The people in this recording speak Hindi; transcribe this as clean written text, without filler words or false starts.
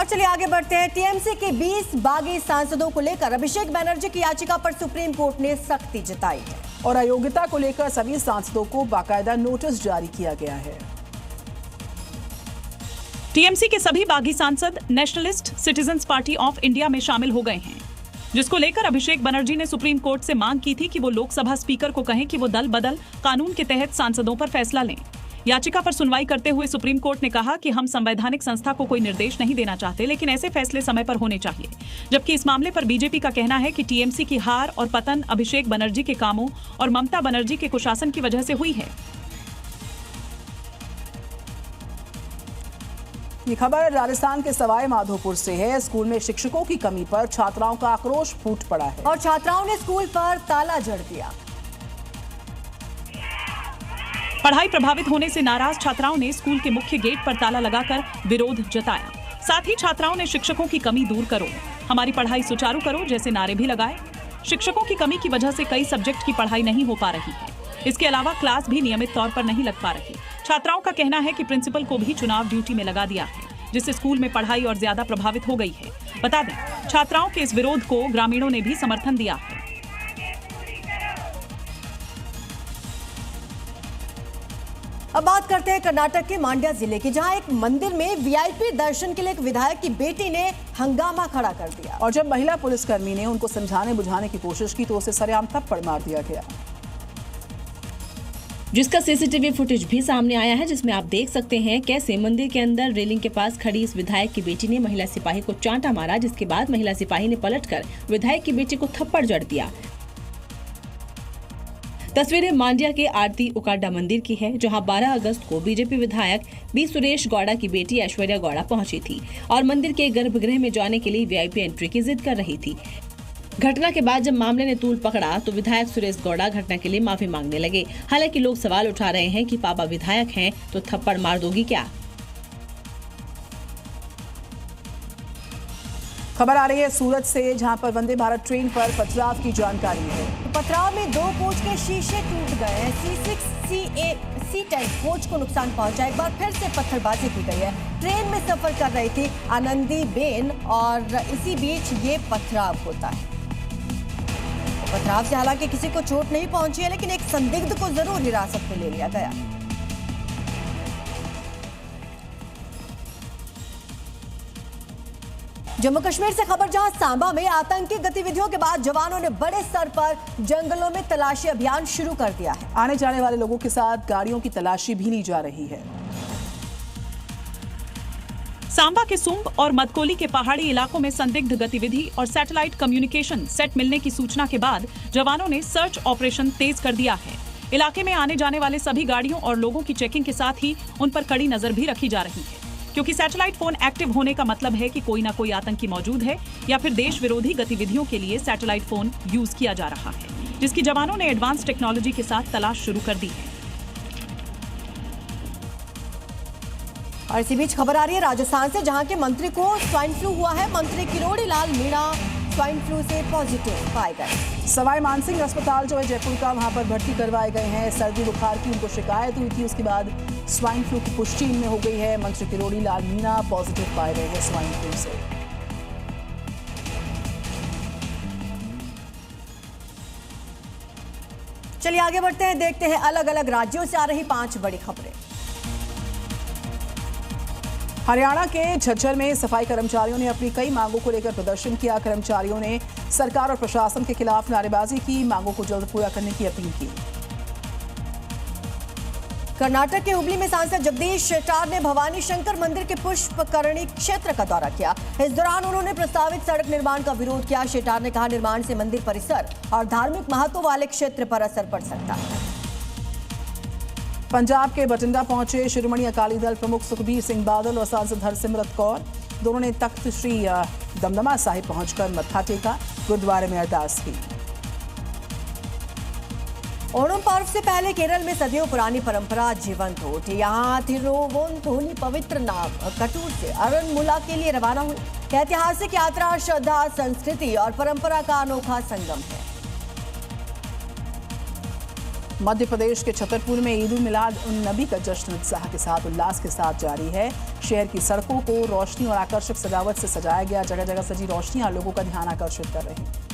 और चलिए आगे बढ़ते हैं। टीएमसी के 20 बागी सांसदों को लेकर अभिषेक बनर्जी की याचिका पर सुप्रीम कोर्ट ने सख्ती जताई है और अयोग्यता को लेकर सभी सांसदों को बाकायदा नोटिस जारी किया गया है। टीएमसी के सभी बागी सांसद nationalist citizens party of India में शामिल हो गए हैं, जिसको लेकर अभिषेक बनर्जी ने सुप्रीम कोर्ट से मांग की थी कि वो लोकसभा स्पीकर को कहें कि वो दल बदल कानून के तहत सांसदों पर फैसला लें। याचिका पर सुनवाई करते हुए सुप्रीम कोर्ट ने कहा कि हम संवैधानिक संस्था को कोई निर्देश नहीं देना चाहते, लेकिन ऐसे फैसले समय पर होने चाहिए। जबकि इस मामले पर बीजेपी का कहना है कि टीएमसी की हार और पतन अभिषेक बनर्जी के कामों और ममता बनर्जी के कुशासन की वजह से हुई है। ये खबर राजस्थान के सवाई माधोपुर से है। स्कूल में शिक्षकों की कमी पर छात्राओं का आक्रोश फूट पड़ा है और छात्राओं ने स्कूल पर ताला जड़ दिया। पढ़ाई प्रभावित होने से नाराज छात्राओं ने स्कूल के मुख्य गेट पर ताला लगाकर विरोध जताया। साथ ही छात्राओं ने शिक्षकों की कमी दूर करो, हमारी पढ़ाई सुचारू करो जैसे नारे भी लगाए। शिक्षकों की कमी की वजह से कई सब्जेक्ट की पढ़ाई नहीं हो पा रही है। इसके अलावा क्लास भी नियमित तौर पर नहीं लग पा रही। छात्राओं का कहना है कि प्रिंसिपल को भी चुनाव ड्यूटी में लगा दिया है, जिससे स्कूल में पढ़ाई और ज्यादा प्रभावित हो गई है। बता दें, छात्राओं के इस विरोध को ग्रामीणों ने भी समर्थन दिया है। अब बात करते हैं कर्नाटक के मांड्या जिले की, जहां एक मंदिर में वीआईपी दर्शन के लिए एक विधायक की बेटी ने हंगामा खड़ा कर दिया और जब महिला पुलिसकर्मी ने उनको समझाने बुझाने की कोशिश की तो उसे सरेआम थप्पड़ मार दिया गया, जिसका सीसीटीवी फुटेज भी सामने आया है, जिसमें आप देख सकते हैं कैसे मंदिर के अंदर रेलिंग के पास खड़ी इस विधायक की बेटी ने महिला सिपाही को चांटा मारा, जिसके बाद महिला सिपाही ने पलटकर विधायक की बेटी को थप्पड़ जड़ दिया। तस्वीरें मांड्या के आरती उकाडा मंदिर की है, जहां 12 अगस्त को बीजेपी विधायक बी सुरेश गौड़ा की बेटी ऐश्वर्या गौड़ा पहुंची थी और मंदिर के गर्भगृह में जाने के लिए वीआईपी एंट्री की जिद कर रही थी। घटना के बाद जब मामले ने तूल पकड़ा तो विधायक सुरेश गौड़ा घटना के लिए माफी मांगने लगे। हालांकि लोग सवाल उठा रहे हैं कि पापा विधायक हैं तो थप्पड़ मार दोगी क्या। खबर आ रही है सूरत से, जहां पर वंदे भारत ट्रेन पर पथराव की जानकारी है। पथराव में 2 कोच के शीशे टूट गए हैं। C6 C10 कोच को नुकसान पहुंचा। एक बार फिर से पत्थरबाजी की गई है। ट्रेन में सफर कर रही थी आनंदी बेन और इसी बीच ये पथराव होता है। पथराव से हालांकि किसी को चोट नहीं पहुंची है, लेकिन एक संदिग्ध को जरूर हिरासत में ले लिया गया। जम्मू कश्मीर से खबर, जहां सांबा में आतंकी गतिविधियों के बाद जवानों ने बड़े स्तर पर जंगलों में तलाशी अभियान शुरू कर दिया है। आने जाने वाले लोगों के साथ गाड़ियों की तलाशी भी ली जा रही है। सांबा के सुंब और मदकोली के पहाड़ी इलाकों में संदिग्ध गतिविधि और सैटेलाइट कम्युनिकेशन सेट मिलने की सूचना के बाद जवानों ने सर्च ऑपरेशन तेज कर दिया है। इलाके में आने जाने वाले सभी गाड़ियों और लोगों की चेकिंग के साथ ही उन पर कड़ी नजर भी रखी जा रही है, क्योंकि सैटेलाइट फोन एक्टिव होने का मतलब है कि कोई ना कोई आतंकी मौजूद है या फिर देश विरोधी गतिविधियों के लिए सैटेलाइट फोन यूज किया जा रहा है, जिसकी जवानों ने एडवांस टेक्नोलॉजी के साथ तलाश शुरू कर दी है। और इसी बीच खबर आ रही है राजस्थान से, जहां के मंत्री को स्वाइन फ्लू हुआ है। मंत्री किरोड़ी लाल मीणा स्वाइन फ्लू से पॉजिटिव पाए गए। सवाई मानसिंह अस्पताल जो है जयपुर का, वहां पर भर्ती करवाए गए हैं। सर्दी बुखार की उनको शिकायत हुई थी, उसके बाद स्वाइन फ्लू की पुष्टि इनमें हो गई है। मंत्री किरोड़ी लाल मीणा पॉजिटिव पाए गए हैं स्वाइन फ्लू से। चलिए आगे बढ़ते हैं, देखते हैं अलग अलग राज्यों से आ रही 5 बड़ी खबरें। हरियाणा के झज्जर में सफाई कर्मचारियों ने अपनी कई मांगों को लेकर प्रदर्शन किया। कर्मचारियों ने सरकार और प्रशासन के खिलाफ नारेबाजी की, मांगों को जल्द पूरा करने की अपील की। कर्नाटक के हुबली में सांसद जगदीश शेट्टार ने भवानी शंकर मंदिर के पुष्पकरणी क्षेत्र का दौरा किया। इस दौरान उन्होंने प्रस्तावित सड़क निर्माण का विरोध किया। शेट्टार ने कहा, निर्माण से मंदिर परिसर और धार्मिक महत्व वाले क्षेत्र पर असर पड़ सकता है। पंजाब के बठिंडा पहुंचे शिरोमणि अकाली दल प्रमुख सुखबीर सिंह बादल और सांसद हरसिमरत कौर। दोनों ने तख्त श्री दमदमा साहिब पहुंचकर मत्था टेका, गुरुद्वारे में अरदास की। ओणम पर्व से पहले केरल में सदियों पुरानी परंपरा जीवंत हो उठी। यहाँ थिरुवनंतपुरम पवित्र नाव कटूर से अरनमुला के लिए रवाना हुई। ऐतिहासिक यात्रा श्रद्धा, संस्कृति और परंपरा का अनोखा संगम है। मध्य प्रदेश के छतरपुर में ईद उल मिलाद उन नबी का जश्न उत्साह के साथ उल्लास के साथ जारी है। शहर की सड़कों को रोशनी और आकर्षक सजावट से सजाया गया। जगह जगह सजी रोशनियां लोगों का ध्यान आकर्षित कर रही हैं।